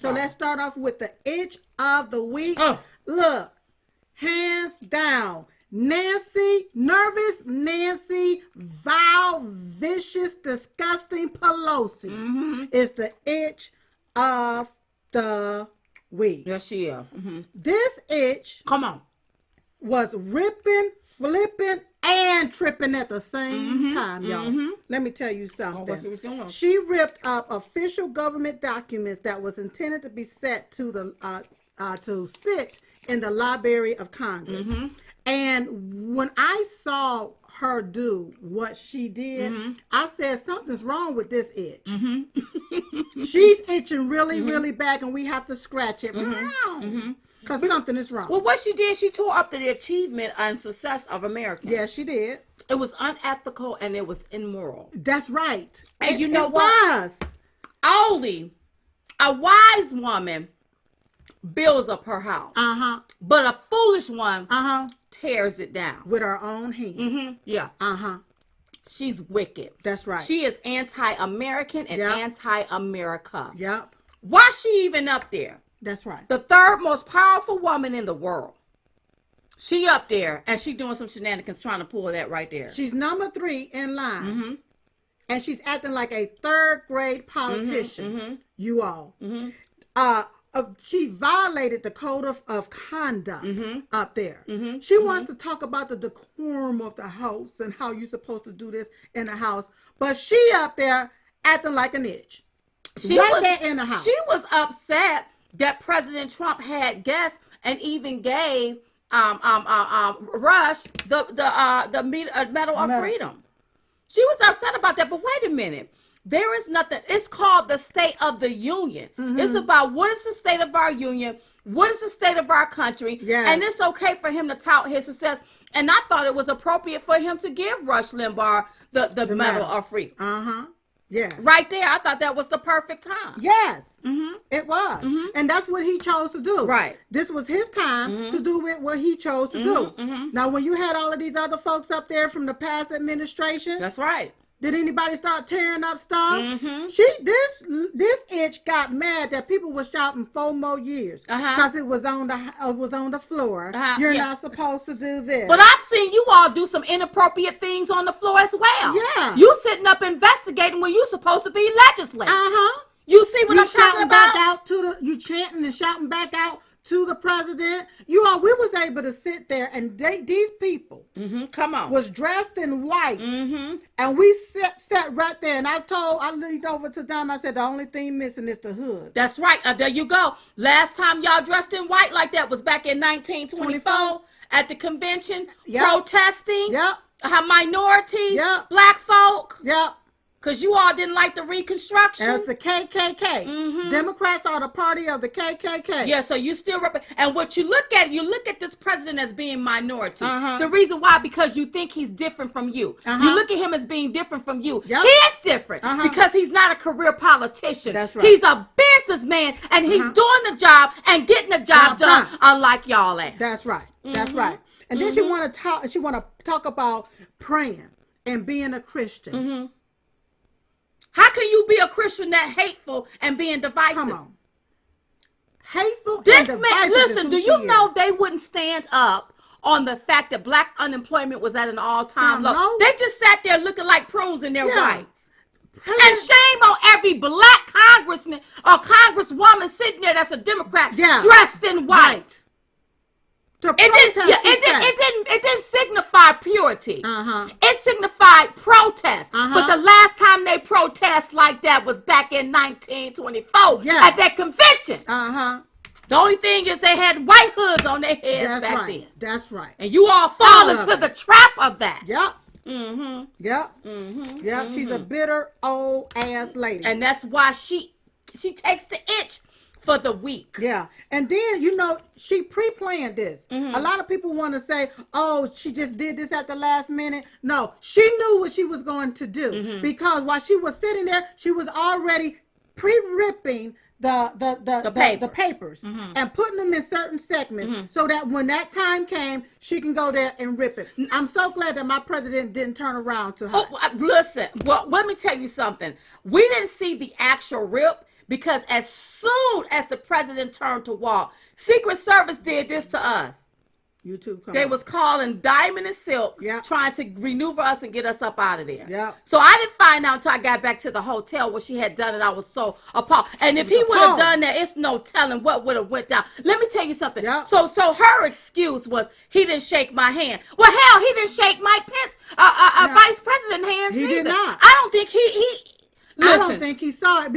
So let's start off with the itch of the week. Oh. Look, hands down, nervous Nancy, vile, vicious, disgusting Pelosi is the itch of the week. Yes, she is. This itch, Come on, was ripping, flipping, and tripping at the same time, y'all. Let me tell you something. She ripped up official government documents that was intended to be set to the to sit in the Library of Congress. And when I saw her do what she did, I said something's wrong with this itch. She's itching really, really bad, and we have to scratch it. Because something is wrong. Well, what she did, she tore up the achievement and success of Americans. Yes, she did. It was unethical and it was immoral. That's right. And you know it what? Was. Only a wise woman builds up her house. But a foolish one tears it down. With her own hands. Yeah. She's wicked. That's right. She is anti-American and anti-America. Yep. Why is she even up there? That's right. The third most powerful woman in the world. She up there and she doing some shenanigans trying to pull that right there. She's number 3 in line. And she's acting like a third grade politician. You all. She violated the code of conduct up there. She wants to talk about the decorum of the house and how you're supposed to do this in the house. But she up there acting like an itch. She right was there in the house. She was upset that President Trump had guests and even gave Rush the Medal of Freedom. She was upset about that. But wait a minute. There is nothing. It's called the State of the Union. It's about what is the state of our union, what is the state of our country, and it's okay for him to tout his success. And I thought it was appropriate for him to give Rush Limbaugh the Medal of Freedom. Yeah. Right there, I thought that was the perfect time. Yes. It was. And that's what he chose to do. Right. This was his time to do with what he chose to do. Now, when you had all of these other folks up there from the past administration. That's right. Did anybody start tearing up stuff? This itch got mad that people were shouting 4 more years because it was on the floor. You're not supposed to do this. But I've seen you all do some inappropriate things on the floor as well. Yeah. You sitting up investigating when you supposed to be legislating. You see what I'm talking about? Back out to you chanting and shouting back out to the president. We was able to sit there and these people come on was dressed in white and we sat right there, and I leaned over to Don. I said the only thing missing is the hood. That's right. There you go. Last time y'all dressed in white like that was back in 1924 at the convention protesting minorities, black folk. Because you all didn't like the Reconstruction. And it's the KKK. Democrats are the party of the KKK. Yeah, so you still and what you look at this president as being minority. The reason why, because you think he's different from you. You look at him as being different from you. He is different because he's not a career politician. That's right. He's a businessman, and he's doing the job and getting the job done, unlike y'all ass. That's right. That's right. And then she want to talk about praying and being a Christian. How can you be a Christian that hateful and being divisive? Come on. Hateful and this divisive. Man, listen, do you know they wouldn't stand up on the fact that black unemployment was at an all-time low? No. They just sat there looking like prunes in their rights. And shame on every black congressman or congresswoman sitting there that's a Democrat dressed in white. It didn't signify purity. It signified protest. But the last time they protest like that was back in 1924 at that convention. The only thing is they had white hoods on their heads back then. That's right. And you all fall into the trap of that. Yep. She's a bitter old ass lady. And that's why she takes the itch for the week. Yeah. And then, she pre-planned this. A lot of people want to say, oh, she just did this at the last minute. No, she knew what she was going to do because while she was sitting there, she was already pre-ripping the papers and putting them in certain segments so that when that time came, she can go there and rip it. I'm so glad that my president didn't turn around to her. Listen, well, let me tell you something. We didn't see the actual rip Because as soon as the president turned to walk, Secret Service did this to us. They was calling Diamond and Silk, trying to maneuver us and get us up out of there. Yep. So I didn't find out until I got back to the hotel what she had done, and I was so appalled. And if he would have done that, it's no telling what would have went down. Let me tell you something. Yep. So her excuse was he didn't shake my hand. Well, hell, he didn't shake Mike Pence, vice president hands. He did not. I don't think he I don't think he saw it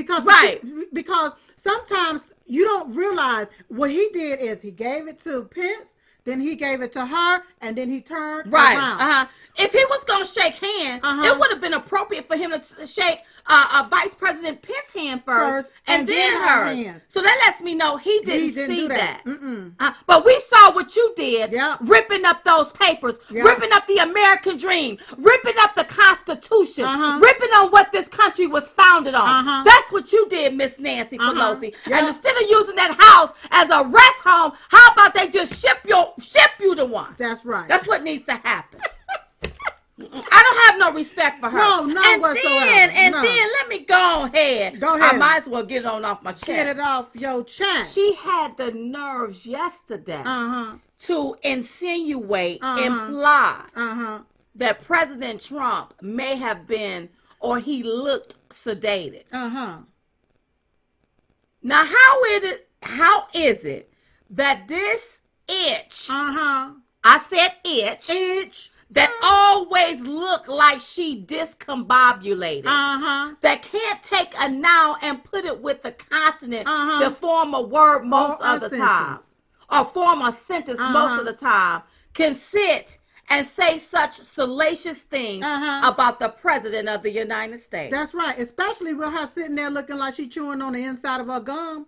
because sometimes you don't realize what he did is he gave it to Pence. Then he gave it to her, and then he turned around. If he was going to shake hands, it would have been appropriate for him to shake Vice President Pence's hand first and then hers. Hands. So that lets me know he didn't see that. But we saw what you did, ripping up those papers, ripping up the American dream, ripping up the Constitution, ripping on what this country was founded on. That's what you did, Miss Nancy Pelosi. And instead of using that house as a rest home, how about they just ship you to one? That's right. That's what needs to happen. I don't have no respect for her. No, whatsoever. Then let me go ahead. I might as well get it on off my chest. Get it off your chest. She had the nerves yesterday to insinuate, imply that President Trump may have been or he looked sedated. Now, how is it that this itch, I said itch, that always look like she discombobulated, that can't take a noun and put it with a consonant that form a word most of the time, or form a sentence most of the time, can sit and say such salacious things about the president of the United States. That's right, especially with her sitting there looking like she chewing on the inside of her gum.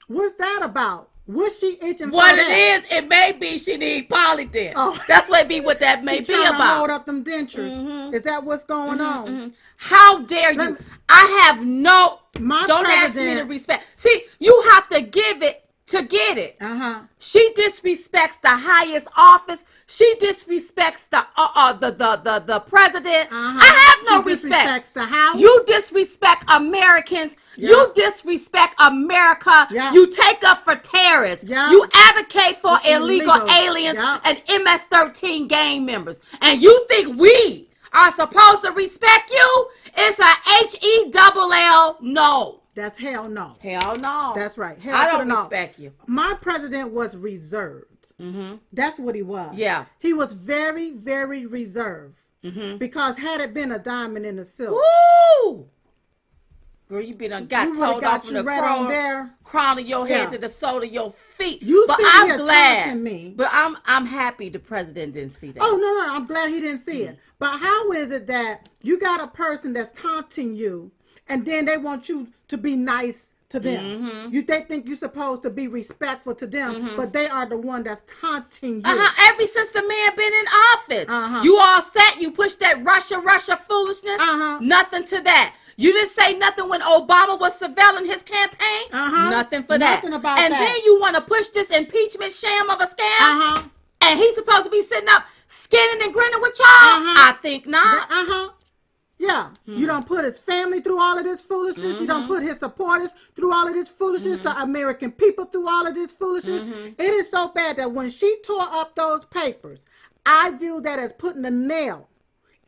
What's that about? What's she itching for? What it is, it may be she need Polydent. That's what that may be about. To hold up them dentures. Is that what's going on? How dare you? I have no. Don't ask me to respect. See, you have to give it to get it. She disrespects the highest office. She disrespects the president. I have no respect. Disrespects the house. You disrespect Americans. You disrespect America. You take up for terrorists. You advocate for illegal aliens and MS-13 gang members. And you think we are supposed to respect you? It's a HELL no. That's hell no. Hell no. That's right. Hell I don't respect you. My president was reserved. That's what he was. Yeah. He was very, very reserved. Because had it been a diamond in the silk. Woo! Girl, you been got told off from the crown of your head to the sole of your feet. But I'm glad. Me. But I'm happy the president didn't see that. Oh no, I'm glad he didn't see it. But how is it that you got a person that's taunting you, and then they want you to be nice to them? They think you're supposed to be respectful to them, but they are the one that's taunting you. Ever since the man been in office, you all set. You push that Russia foolishness. Nothing to that. You didn't say nothing when Obama was surveilling his campaign. Nothing for that. Nothing about and that. Then you want to push this impeachment sham of a scam? And he's supposed to be sitting up skinning and grinning with y'all? I think not. Yeah. You don't put his family through all of this foolishness. You don't put his supporters through all of this foolishness. The American people through all of this foolishness. It is so bad that when she tore up those papers, I view that as putting a nail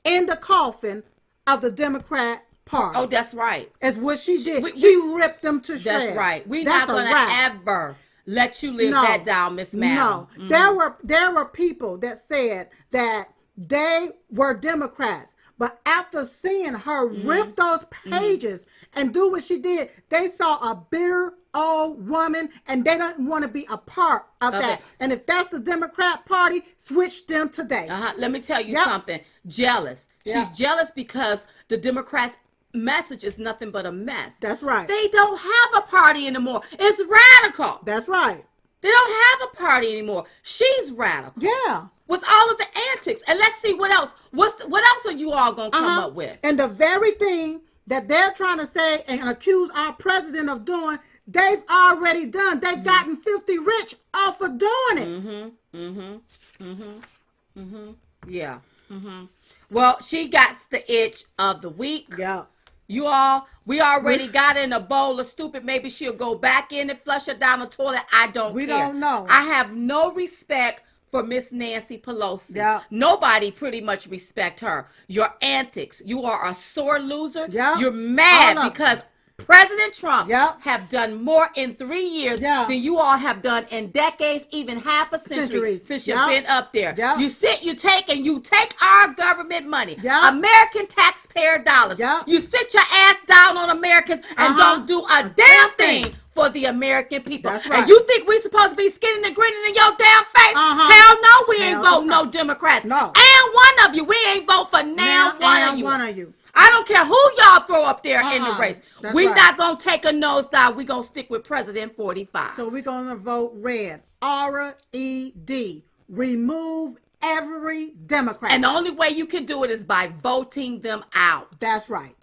in the coffin of the Democrat Party. Oh, that's right. That's what she did. She ripped them to shreds. That's right. We're not going to ever let you live that down, Miss Madam. No. There were people that said that they were Democrats. But after seeing her rip those pages and do what she did, they saw a bitter old woman and they don't want to be a part of that. And if that's the Democrat Party, switch them today. Let me tell you something. Jealous. She's jealous because the Democrats' message is nothing but a mess. That's right. They don't have a party anymore. It's radical. That's right. They don't have a party anymore. She's radical. Yeah. With all of the antics. And let's see what else. What else are you all going to come up with? And the very thing that they're trying to say and accuse our president of doing, they've already done. They've gotten filthy rich off of doing it. Yeah. Well, she got the itch of the week. Yeah. You all, we already got in a bowl of stupid. Maybe she'll go back in and flush it down the toilet. I don't care. We don't know. I have no respect for Miss Nancy Pelosi. Yep. Nobody pretty much respect her. Your antics. You are a sore loser. Yep. You're mad because President Trump Yep. have done more in 3 years than you all have done in decades, even half a century since you've been up there. Yep. You take our government money, Yep. American taxpayer dollars. Yep. You sit your ass down on Americans and don't do a damn thing for the American people. That's right. And you think we supposed to be skinning and grinning in your damn face? Hell no, we ain't voting no Democrats. No. And one of you, we ain't vote for now one of you. I don't care who y'all throw up there in the race. We're not going to take a nosedive. We're going to stick with President 45. So we're going to vote red. R-E-D. Remove every Democrat. And the only way you can do it is by voting them out. That's right.